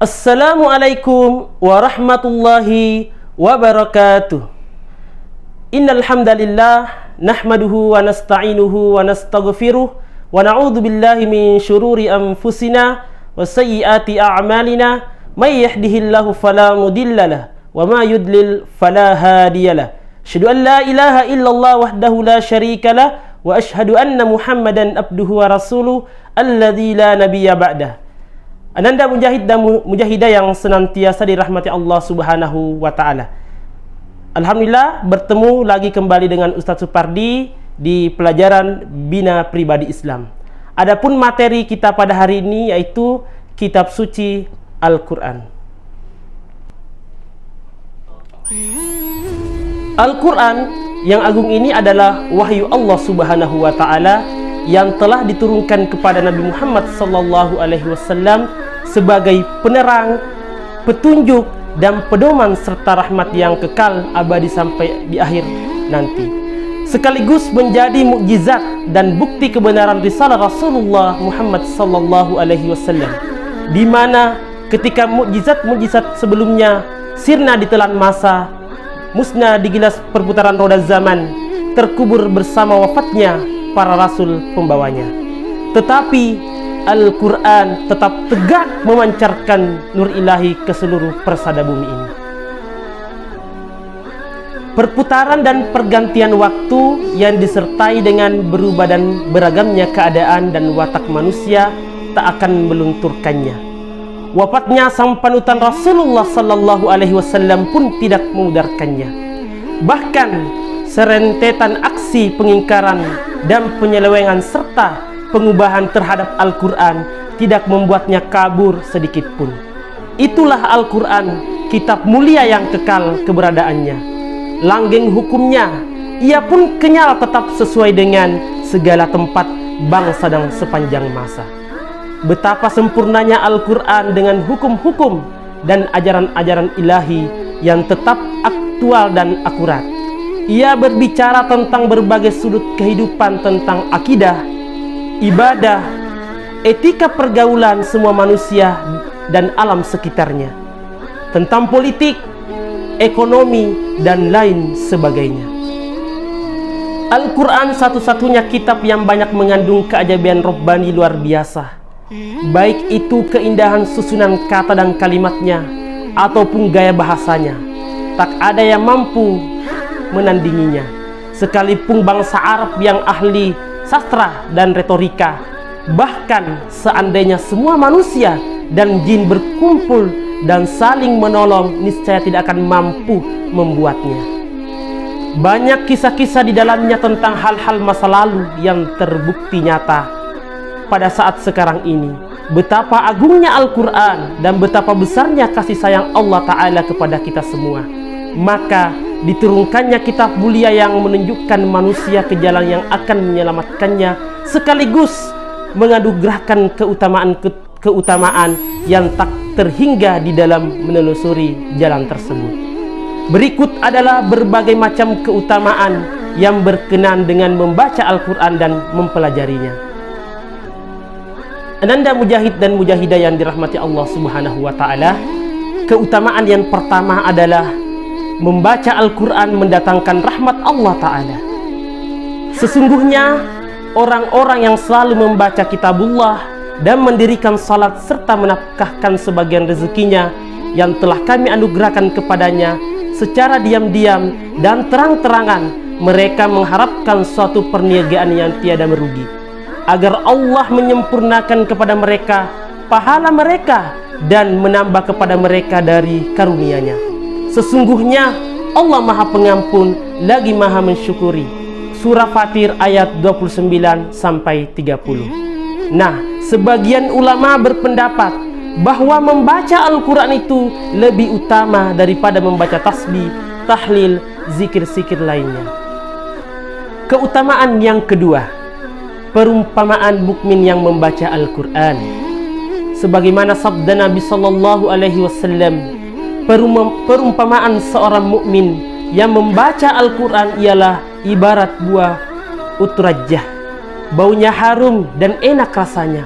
Assalamualaikum warahmatullahi wabarakatuh. Innal hamdalillah nahmaduhu wa nasta'inuhu wa nastaghfiruh wa na'udzu billahi min syururi anfusina wa sayyiati a'malina may yahdihillahu fala mudhillalah wa ma yudlil fala hadiyalah. Asyhadu an la ilaha illallah wahdahu la syarikalah wa asyhadu anna Muhammadan abduhu wa rasuluh alladzi la nabiyya ba'dah. Ananda mujahid dan mujahidah yang senantiasa dirahmati Allah Subhanahu wa taala. Alhamdulillah bertemu lagi kembali dengan Ustaz Supardi di pelajaran Bina Pribadi Islam. Adapun materi kita pada hari ini yaitu kitab suci Al-Qur'an. Al-Qur'an yang agung ini adalah wahyu Allah Subhanahu wa taala yang telah diturunkan kepada Nabi Muhammad sallallahu alaihi wasallam sebagai penerang, petunjuk dan pedoman serta rahmat yang kekal abadi sampai di akhir nanti. Sekaligus menjadi mukjizat dan bukti kebenaran risalah Rasulullah Muhammad sallallahu alaihi wasallam. Di mana ketika mukjizat-mukjizat sebelumnya sirna ditelan masa, musnah di gilas perputaran roda zaman, terkubur bersama wafatnya para rasul pembawanya. Tetapi Al-Quran tetap tegak memancarkan nur ilahi ke seluruh persada bumi ini. Perputaran dan pergantian waktu yang disertai dengan berubah dan beragamnya keadaan dan watak manusia tak akan melunturkannya. Wafatnya sang panutan Rasulullah sallallahu alaihi wasallam pun tidak memudarkannya. Bahkan serentetan aksi pengingkaran dan penyelewengan serta pengubahan terhadap Al-Quran tidak membuatnya kabur sedikit pun. Itulah Al-Quran, kitab mulia yang kekal keberadaannya. Langgeng hukumnya, ia pun kenyal tetap sesuai dengan segala tempat, bangsa dan sepanjang masa. Betapa sempurnanya Al-Quran dengan hukum-hukum dan ajaran-ajaran ilahi yang tetap aktual dan akurat. Ia berbicara tentang berbagai sudut kehidupan, tentang akidah, ibadah, etika pergaulan semua manusia dan alam sekitarnya, tentang politik, ekonomi, dan lain sebagainya. Al-Quran satu-satunya kitab yang banyak mengandung keajaiban robbani luar biasa, baik itu keindahan susunan kata dan kalimatnya ataupun gaya bahasanya. Tak ada yang mampu menandinginya, sekalipun bangsa Arab yang ahli sastra dan retorika. Bahkan seandainya semua manusia dan jin berkumpul dan saling menolong, niscaya tidak akan mampu membuatnya. Banyak kisah-kisah di dalamnya tentang hal-hal masa lalu yang terbukti nyata pada saat sekarang ini. Betapa agungnya Al-Quran dan betapa besarnya kasih sayang Allah Ta'ala kepada kita semua. Maka diturunkannya kitab mulia yang menunjukkan manusia ke jalan yang akan menyelamatkannya, sekaligus menganugerahkan keutamaan yang tak terhingga di dalam menelusuri jalan tersebut. Berikut adalah berbagai macam keutamaan yang berkenan dengan membaca Al-Quran dan mempelajarinya. Ananda mujahid dan mujahidah yang dirahmati Allah Subhanahu wa taala, keutamaan yang pertama adalah membaca Al-Quran mendatangkan rahmat Allah Ta'ala. Sesungguhnya orang-orang yang selalu membaca kitabullah dan mendirikan salat serta menafkahkan sebagian rezekinya yang telah kami anugerahkan kepadanya secara diam-diam dan terang-terangan, mereka mengharapkan suatu perniagaan yang tiada merugi, agar Allah menyempurnakan kepada mereka pahala mereka dan menambah kepada mereka dari karunia-Nya. Sesungguhnya Allah Maha Pengampun lagi Maha Mensyukuri. Surah Fatir ayat 29-30. Nah, sebagian ulama berpendapat bahwa membaca Al-Quran itu lebih utama daripada membaca tasbih, tahlil, zikir-zikir lainnya. Keutamaan yang kedua, perumpamaan mukmin yang membaca Al-Quran. Sebagaimana sabda Nabi sallallahu alaihi wasallam, perumpamaan seorang mukmin yang membaca Al-Quran ialah ibarat buah utrajah. Baunya harum dan enak rasanya,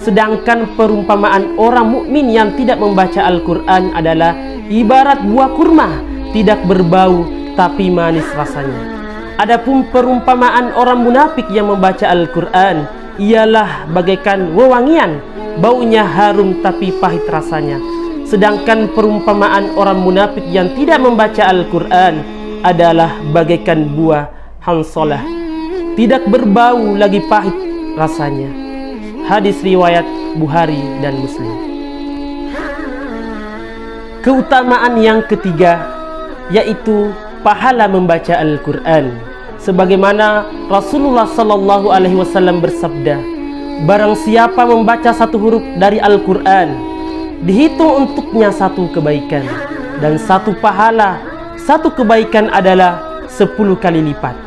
Sedangkan perumpamaan orang mukmin yang tidak membaca Al-Quran adalah ibarat buah kurma, tidak berbau tapi manis rasanya. Adapun perumpamaan orang munafik yang membaca Al-Quran ialah bagaikan wewangian, baunya harum tapi pahit rasanya. Sedangkan perumpamaan orang munafik yang tidak membaca Al-Quran adalah bagaikan buah hansalah, tidak berbau lagi pahit rasanya. Hadis riwayat Bukhari dan Muslim. Keutamaan yang ketiga yaitu pahala membaca Al-Quran. Sebagaimana Rasulullah sallallahu alaihi wasallam bersabda, barang siapa membaca satu huruf dari Al-Quran, dihitung untuknya satu kebaikan, dan satu pahala, satu kebaikan adalah 10 kali lipat.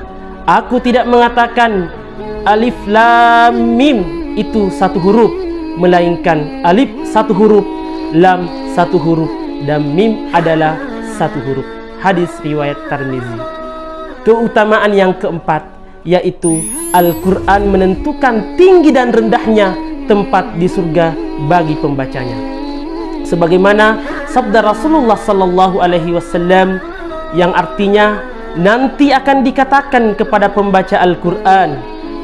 Aku tidak mengatakan alif lam mim itu satu huruf, melainkan alif satu huruf, lam satu huruf, dan mim adalah satu huruf. Hadis riwayat Tirmizi. Keutamaan yang keempat yaitu Al-Quran menentukan tinggi dan rendahnya tempat di surga bagi pembacanya. Sebagaimana sabda Rasulullah sallallahu alaihi wasallam yang artinya, nanti akan dikatakan kepada pembaca Al-Quran,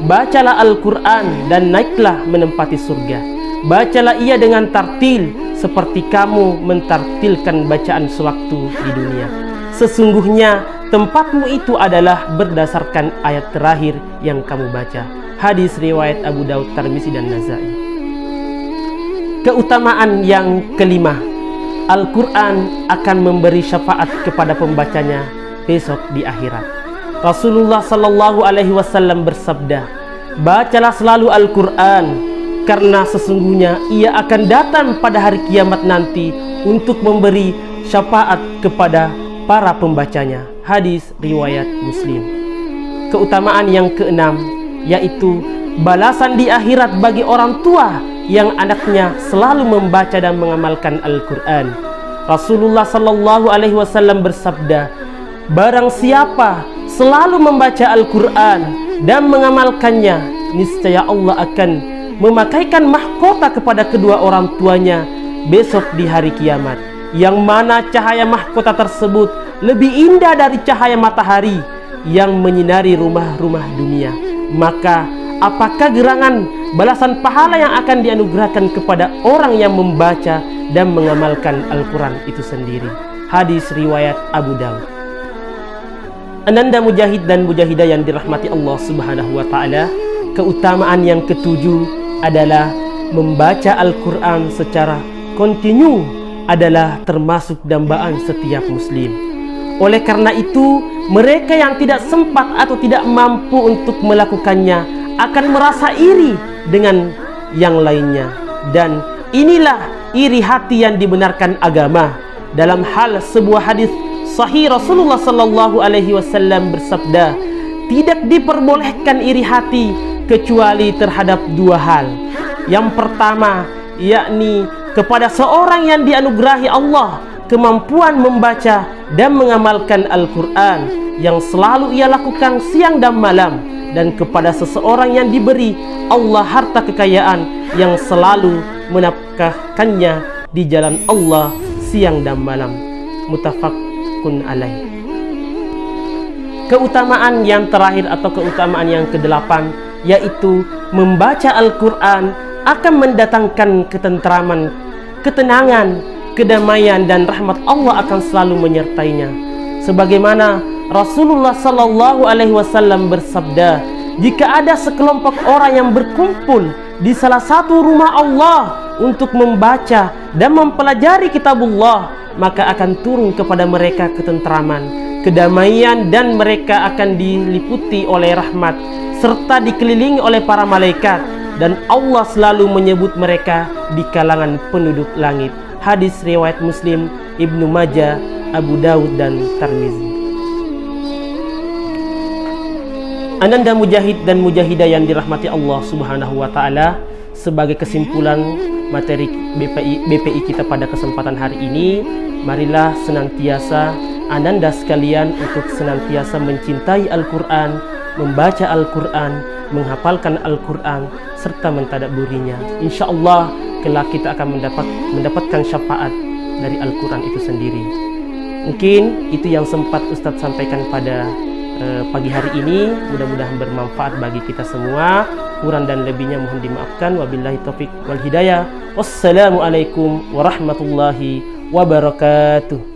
bacalah Al-Quran dan naiklah menempati surga. Bacalah ia dengan tartil seperti kamu mentartilkan bacaan sewaktu di dunia. Sesungguhnya tempatmu itu adalah berdasarkan ayat terakhir yang kamu baca. Hadis riwayat Abu Daud, Tirmizi dan Nasai. Keutamaan yang kelima, Al-Quran akan memberi syafaat kepada pembacanya besok di akhirat. Rasulullah sallallahu alaihi wasallam bersabda, bacalah selalu Al-Quran, karena sesungguhnya ia akan datang pada hari kiamat nanti untuk memberi syafaat kepada para pembacanya. Hadis riwayat Muslim. Keutamaan yang keenam yaitu balasan di akhirat bagi orang tua yang anaknya selalu membaca dan mengamalkan Al-Quran. Rasulullah sallallahu alaihi wasallam bersabda, barang siapa selalu membaca Al-Quran dan mengamalkannya, niscaya Allah akan memakaikan mahkota kepada kedua orang tuanya besok di hari kiamat, yang mana cahaya mahkota tersebut lebih indah dari cahaya matahari yang menyinari rumah-rumah dunia. Maka apakah gerangan balasan pahala yang akan dianugerahkan kepada orang yang membaca dan mengamalkan Al-Quran itu sendiri. Hadis riwayat Abu Daud. Ananda mujahid dan mujahidah yang dirahmati Allah subhanahu wa ta'ala, keutamaan yang ketujuh adalah membaca Al-Quran secara kontinu adalah termasuk dambaan setiap muslim. Oleh karena itu, mereka yang tidak sempat atau tidak mampu untuk melakukannya akan merasa iri dengan yang lainnya. Dan inilah iri hati yang dibenarkan agama. Dalam hal sebuah hadis sahih, Rasulullah sallallahu alaihi wasallam bersabda, tidak diperbolehkan iri hati kecuali terhadap dua hal. Yang pertama, yakni kepada seorang yang dianugerahi Allah kemampuan membaca dan mengamalkan Al-Quran yang selalu ia lakukan siang dan malam, dan kepada seseorang yang diberi Allah harta kekayaan yang selalu menafkahkannya di jalan Allah siang dan malam. Muttafaqun alaih. Keutamaan yang terakhir atau keutamaan yang kedelapan yaitu membaca Al-Quran akan mendatangkan ketentraman, ketenangan, kedamaian, dan rahmat Allah akan selalu menyertainya. Sebagaimana Rasulullah sallallahu alaihi wasallam bersabda, jika ada sekelompok orang yang berkumpul di salah satu rumah Allah untuk membaca dan mempelajari kitabullah, maka akan turun kepada mereka ketentraman, kedamaian, dan mereka akan diliputi oleh rahmat serta dikelilingi oleh para malaikat, dan Allah selalu menyebut mereka di kalangan penduduk langit. Hadis riwayat Muslim, Ibnu Majah, Abu Daud dan Tirmizi. Ananda mujahid dan mujahidah yang dirahmati Allah subhanahu wa ta'ala, sebagai kesimpulan materi BPI kita pada kesempatan hari ini, marilah senantiasa ananda sekalian untuk senantiasa mencintai Al-Quran, membaca Al-Quran, menghafalkan Al-Quran, serta mentadabburinya. Insya Allah kelak kita akan mendapatkan syafaat dari Al-Quran itu sendiri. Mungkin itu yang sempat Ustadz sampaikan pada pagi hari ini. Mudah-mudahan bermanfaat bagi kita semua. Kurang dan lebihnya mohon dimaafkan. Wabillahi taufiq wal hidayah. Wassalamualaikum warahmatullahi wabarakatuh.